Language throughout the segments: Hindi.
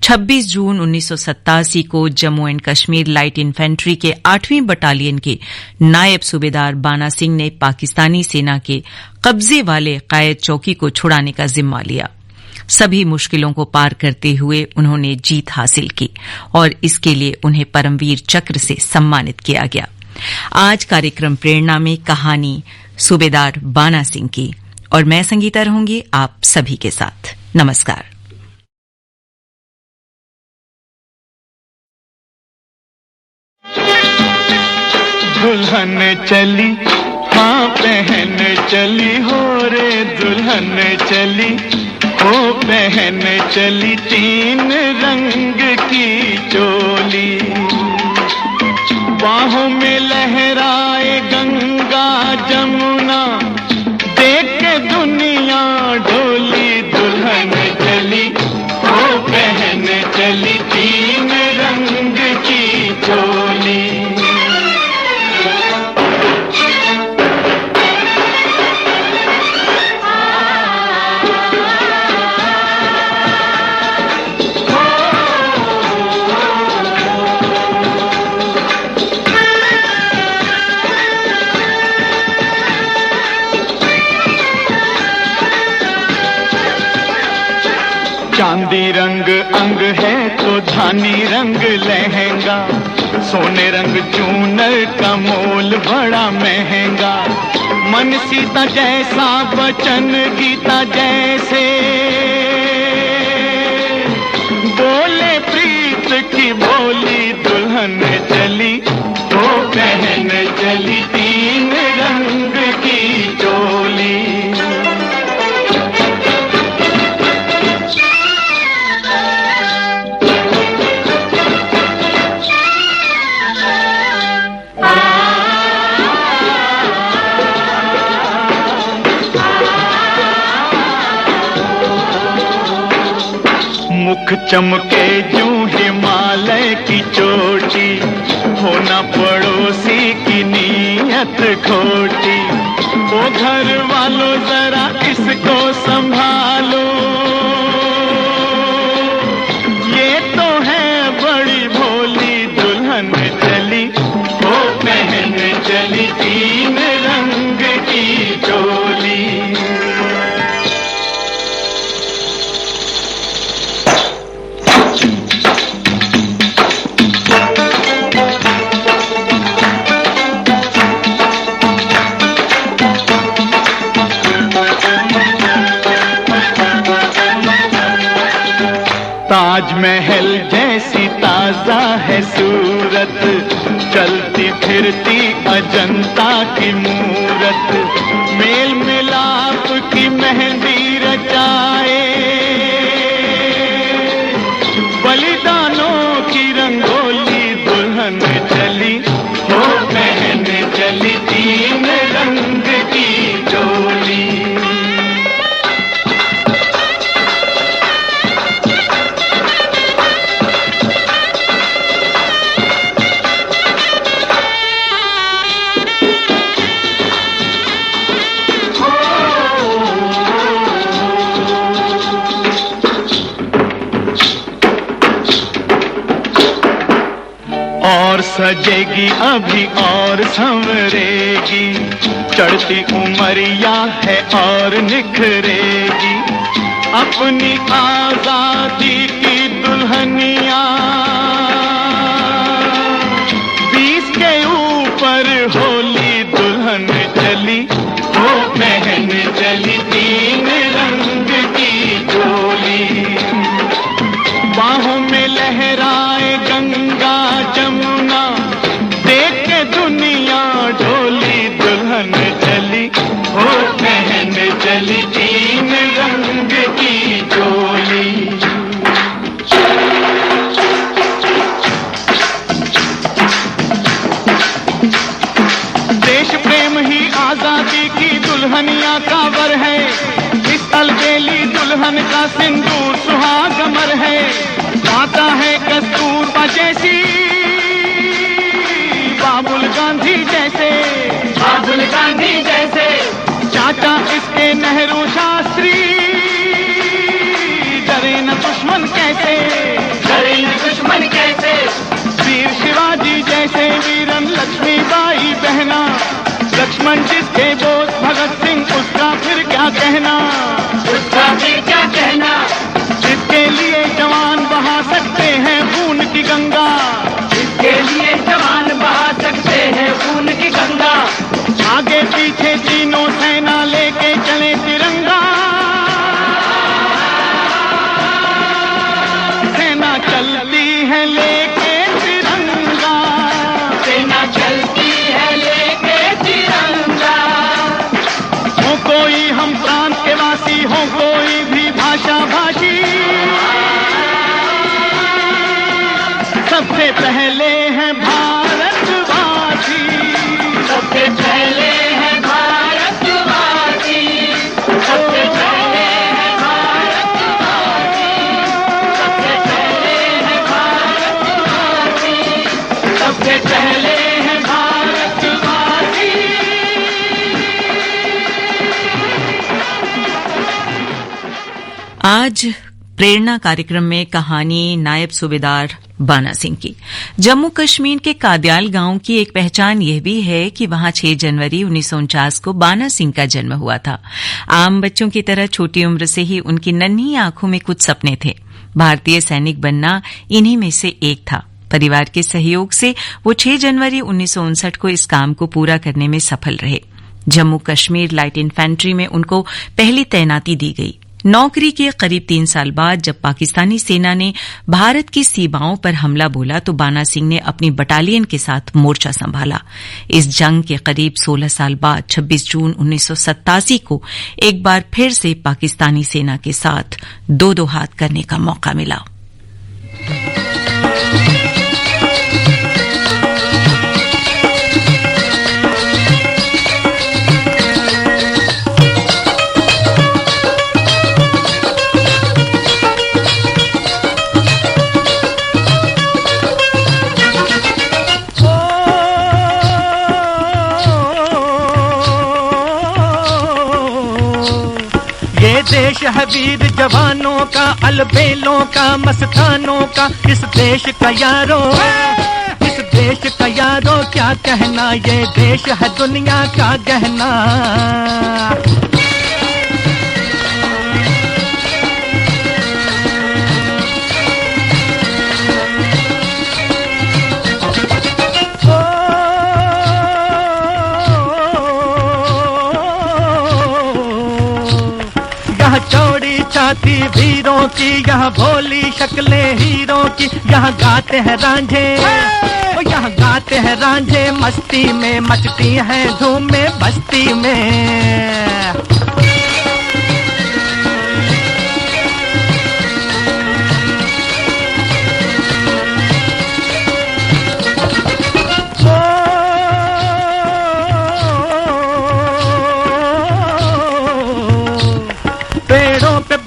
26 जून 1987 को Jammu and Kashmir light infantry के 8वीं बटालियन के नायब सूबेदार बाना सिंह ने पाकिस्तानी सेना के कब्जे वाले कायद चौकी को छुड़ाने का जिम्मा लिया। सभी मुश्किलों को पार करते हुए उन्होंने जीत हासिल की और इसके लिए उन्हें परमवीर चक्र से सम्मानित किया गया। आज कार्यक्रम प्रेरणा में कहानी सूबेदार बाना सिंह की, और मैं संगीता रहूंगी आप सभी के साथ। नमस्कार। दुल्हन चली हाँ पहन चली हो रे, दुल्हन चली हो पहन चली 3 रंग की चोली, बाहों में लहराए गंगा जमुना, देख के दुनिया डोली। दुल्हन चली हो पहन चली 3 रंग की चोली। चांदी रंग अंग है तो धानी रंग लहंगा, सोने रंग चूनर का मोल बड़ा महंगा। मन सीता जैसा वचन गीता जैसे, बोले प्रीत की बोली। दुल्हन चली वो पहन चली 3 रंग की चोली। मुख चमके यूं हिमालय की चोटी, होना पड़ोसी की नीयत खोटी। ओ घर वालों जरा इसको संभालो, ये तो है बड़ी भोली। दुल्हन चली वो पहन चली 3 रंग की चोली। ताजमहल जैसी ताजा है सूरत, चलती फिरती अजंता की मूरत। मेल मिलाप की मेहंदी रचाए, बलिदानों की रंगोली। दुल्हन चली वो पहन चली 3 रंग की चोली। और सजेगी अभी और संवरेगी, चढ़ती उमरिया है और निखरेगी। अपनी आजादी की दुल्हनिया 20 के ऊपर होली। दुल्हन चली वो पहन चली 3 रंग की चोली, बाहों में लहराए गंगा जमुना, देख के दुनिया डोली। दुल्हन चली वो पहन चली 3 रंग की चोली। देश प्रेम ही आजादी की दुल्हनिया का वर है, इस अलबेली दुल्हन का सिंदूर सुहागमर है। गाता है कस्तूरबा जैसी, बाबुल गांधी जैसे, बाबुल गांधी जैसे। चाचा इसके नेहरू शास्त्री, डरे न दुश्मन कैसे। दुश्मन जिसके बोस भगत सिंह, उसका फिर क्या कहना, उसका फिर क्या कहना। जिसके लिए जवान बहा सकते हैं खून की गंगा, जिसके लिए जवान बहा सकते हैं खून की गंगा। आगे पीछे तीनों सेना लेके चले तिरंगा, सेना चलती है लेके तिरंगा, सेना चलती है लेके तिरंगा। हो कोई हम प्रांत के वासी, हो कोई भी भाषा भाषी, सबसे पहले हैं भारतवासी, सबसे पहले हैं भारतवासी, सबसे पहले हैं भारतवासी, सबसे पहले हैं भारतवासी, सबसे पहले हैं भारतवासी। आज प्रेरणा कार्यक्रम में कहानी नायब सूबेदार बाना सिंह की। जम्मू कश्मीर के कादियाल गांव की एक पहचान यह भी है कि वहां 6 जनवरी 1949 को बाना सिंह का जन्म हुआ था। आम बच्चों की तरह छोटी उम्र से ही उनकी नन्ही आंखों में कुछ सपने थे। भारतीय सैनिक बनना इन्हीं में से एक था। परिवार के सहयोग से वो 6 जनवरी 1959 को इस काम को पूरा करने में सफल रहे। जम्मू कश्मीर लाइट इन्फेंट्री में उनको पहली तैनाती दी गई। नौकरी के करीब 3 साल बाद जब पाकिस्तानी सेना ने भारत की सीमाओं पर हमला बोला तो बाना सिंह ने अपनी बटालियन के साथ मोर्चा संभाला। इस जंग के करीब 16 साल बाद 26 जून 1987 को एक बार फिर से पाकिस्तानी सेना के साथ दो हाथ करने का मौका मिला। देश है वीर जवानों का, अलबेलों का, मस्तानों का। इस देश का यारो, इस देश का यारो क्या कहना, ये देश है दुनिया का गहना। चौड़ी छाती वीरों की, यहाँ भोली शक्लें हीरों की। यहाँ गाते हैं रांझे, यहाँ गाते हैं रांझे मस्ती में, मचती हैं धूम में बस्ती में।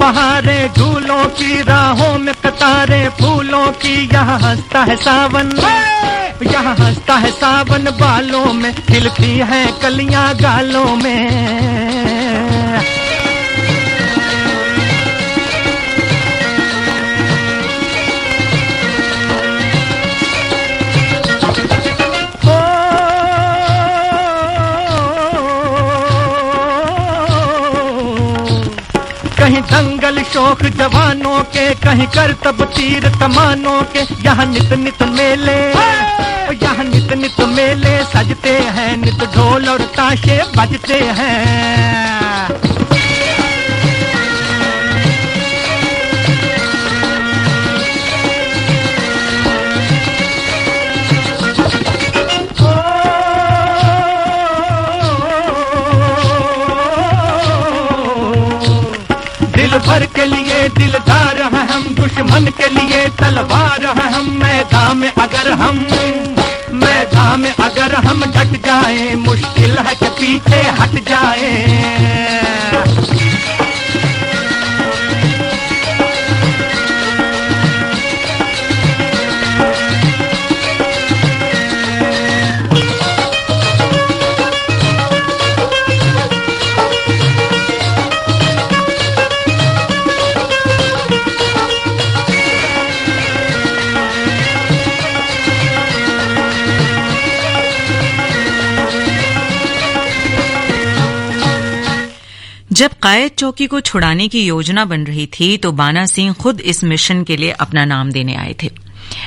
बहारे झूलों की, राहों में कतारे फूलों की। यहाँ हंसता है सावन, यहाँ हंसता है सावन बालों में, खिलती हैं कलियां गालों में। कहीं दंगल शौक जवानों के, कहीं करतब तीर कमानों के। यहाँ नित नित मेले, यहाँ नित नित मेले सजते हैं, नित ढोल और ताशे बजते हैं। दिल भर के लिए दिलदार हैं हम, दुश्मन के लिए तलवार हैं हम। मैदान में अगर हम डट जाएं, मुश्किल है कि पीछे हट जाएं। जब कायद चौकी को छुड़ाने की योजना बन रही थी तो बाना सिंह खुद इस मिशन के लिए अपना नाम देने आए थे।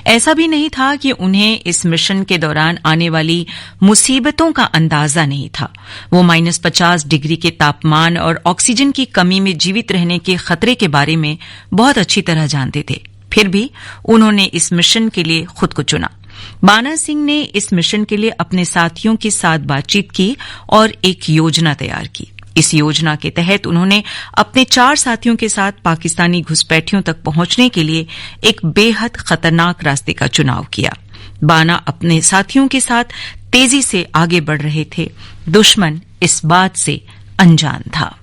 ऐसा भी नहीं था कि उन्हें इस मिशन के दौरान आने वाली मुसीबतों का अंदाजा नहीं था। वो -50 डिग्री के तापमान और ऑक्सीजन की कमी में जीवित रहने के खतरे के बारे में बहुत अच्छी तरह जानते थे। फिर भी उन्होंने इस मिशन के लिए खुद को चुना। बाना सिंह ने इस मिशन के लिए अपने साथियों के साथ बातचीत की और एक योजना तैयार की। इस योजना के तहत उन्होंने अपने 4 साथियों के साथ पाकिस्तानी घुसपैठियों तक पहुंचने के लिए एक बेहद खतरनाक रास्ते का चुनाव किया। बाना अपने साथियों के साथ तेजी से आगे बढ़ रहे थे। दुश्मन इस बात से अनजान था।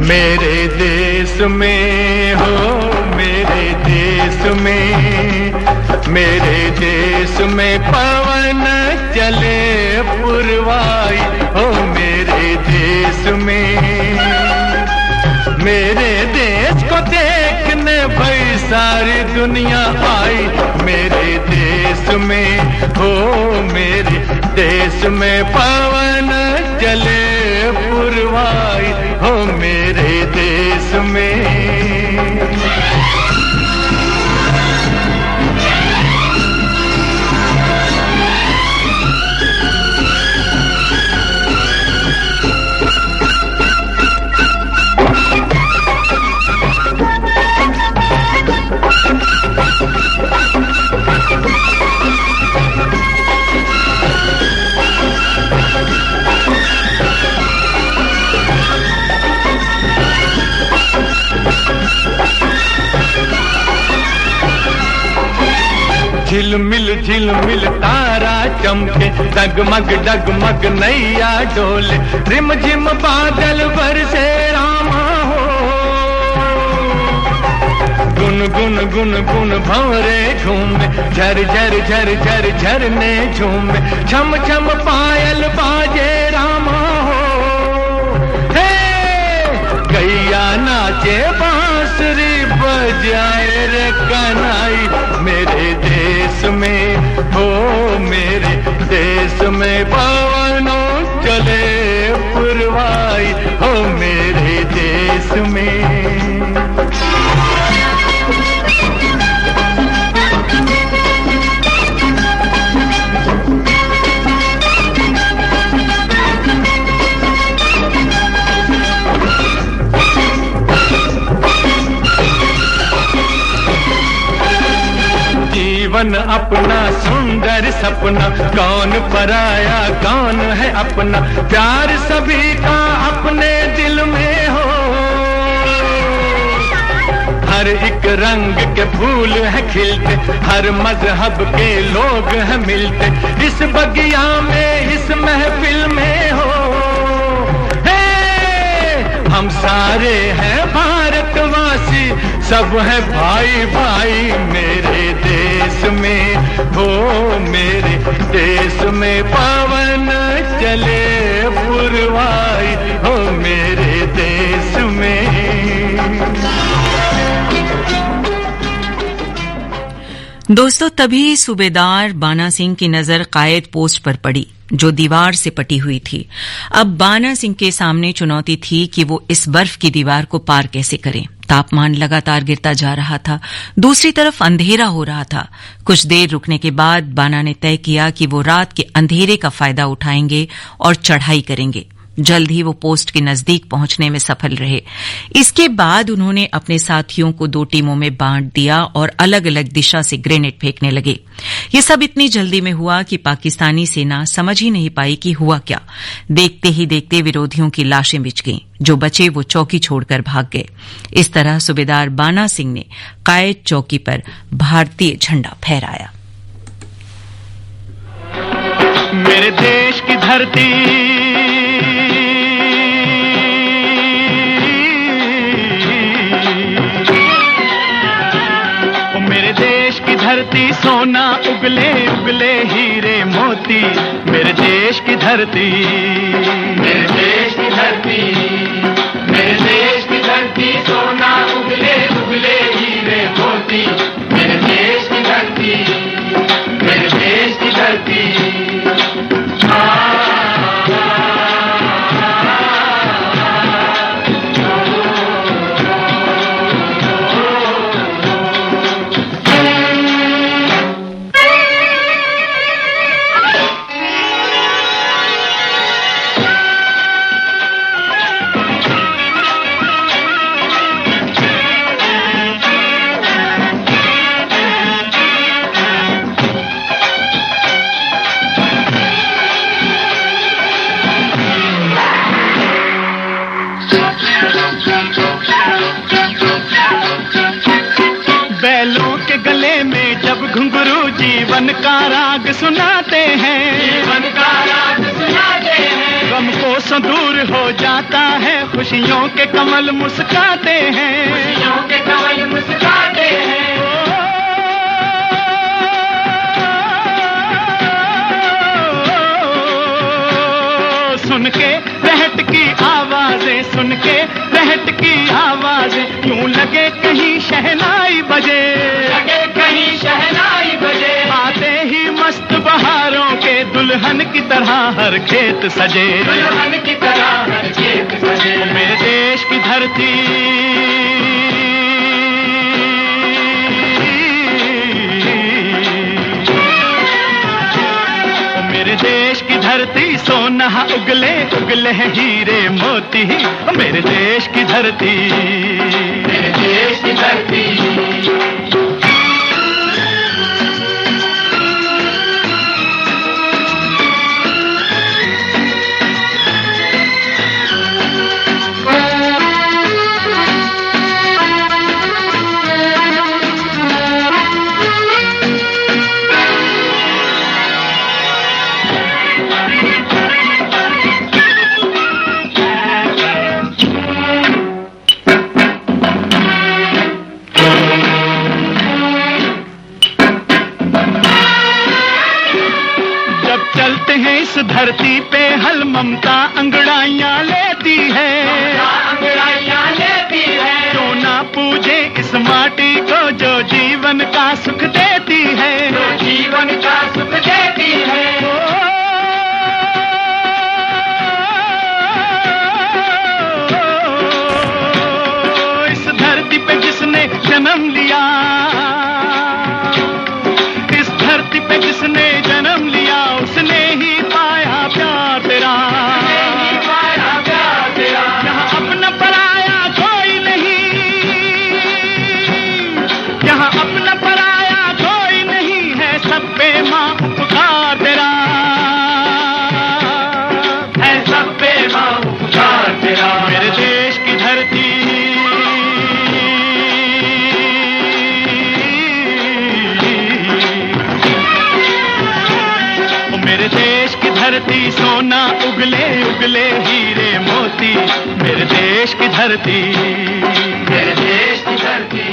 मेरे देश में हो, मेरे देश में, मेरे देश में पवन चले पुरवाई हो, मेरे देश में, मेरे देश को देखने भाई सारी दुनिया आई, मेरे देश में हो, मेरे देश में पवन चले पुरवाई हो, मेरे देश में। झिलमिल तारा चमके, डगमग डगमग नैया डोले, रिमझिम बादल बरसे रामा हो, गुन गुन गुन गुन भंवरे झूमे, झर झर झर झर झरने झूमे, छम छम पायल बाजे रामा हो, हे गैया नाचे बांसुरी बजाए रे कनाई, मेरे देश में हो, मेरे देश में पवनों चले पुरवाई हो, मेरे देश में। जीवन अपना सुंदर सपना, कौन पराया कौन है अपना, प्यार सभी का अपने दिल में हो, हर एक रंग के फूल है खिलते, हर मजहब के लोग हैं मिलते, इस बगिया में इस महफिल में हो, हम सारे हैं भारतवासी, सब है भाई भाई, मेरे देश में हो, मेरे देश में पवन चले पुरवाई हो, मेरे देश में। दोस्तों, तभी सूबेदार बाना सिंह की नजर कायद पोस्ट पर पड़ी जो दीवार से पटी हुई थी। अब बाना सिंह के सामने चुनौती थी कि वो इस बर्फ की दीवार को पार कैसे करें। तापमान लगातार गिरता जा रहा था, दूसरी तरफ अंधेरा हो रहा था। कुछ देर रुकने के बाद बाना ने तय किया कि वो रात के अंधेरे का फायदा उठाएंगे और चढ़ाई करेंगे। जल्द ही वो पोस्ट के नजदीक पहुंचने में सफल रहे। इसके बाद उन्होंने अपने साथियों को 2 टीमों में बांट दिया और अलग अलग दिशा से ग्रेनेड फेंकने लगे। ये सब इतनी जल्दी में हुआ कि पाकिस्तानी सेना समझ ही नहीं पाई कि हुआ क्या। देखते ही देखते विरोधियों की लाशें बिछ गईं। जो बचे वो चौकी छोड़कर भाग गए। इस तरह सूबेदार बाना सिंह ने कायद चौकी पर भारतीय झंडा फहराया। मेरे देश की धरती मेरे देश की धरती सोना उगले उगले हीरे मोती मेरे देश की धरती मेरे देश की धरती मेरे देश की धरती सोना उगले उगले हीरे मोती मेरे देश की धरती मेरे देश की धरती बैलों के गले में जब घुंघरू जीवन का राग सुनाते हैं जीवन का राग सुनाते हैं गम को दूर हो जाता है खुशियों के कमल मुस्काते हैं खुशियों के कमल मुस्काते हैं सुन के रहट की आवाजें सुन के रहट की आवाजें यूं लगे कहीं शहनाई बजे लगे कहीं शहनाई बजे आते ही मस्त बहारों के दुल्हन की तरह हर खेत सजे दुल्हन की तरह हर खेत सजे मेरे देश की धरती मेरे देश की धरती सोना उगले उगले हीरे मोती मेरे देश की धरती मेरे देश की धरती चलते हैं इस धरती पे हल ममता अंगड़ाइयां लेती है अंगड़ाइयां लेती है जो ना पूजे इस माटी को जो जीवन का सुख देती है जो जीवन का सुख देती है इस धरती पे जिसने जन्म लिया इस धरती पे जिसने जन्म लिया उसने ही पाया प्यार तेरा यहाँ अपना पराया कोई नहीं यहाँ अपना पराया कोई नहीं है सब पे माँ उपकार तेरा है सब पे माँ उपकार तेरा मेरे देश की धरती मेरे देश की धरती सोना उगले उगले हीरे मोती मेरे देश की धरती मेरे देश की धरती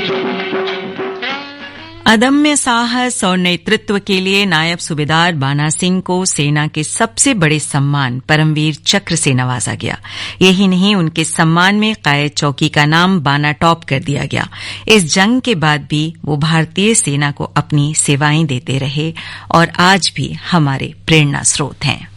अदम्य साहस और नेतृत्व के लिए नायब सूबेदार बाना सिंह को सेना के सबसे बड़े सम्मान परमवीर चक्र से नवाजा गया। यही नहीं, उनके सम्मान में कायद चौकी का नाम बाना टॉप कर दिया गया। इस जंग के बाद भी वो भारतीय सेना को अपनी सेवाएं देते रहे और आज भी हमारे प्रेरणा स्रोत हैं।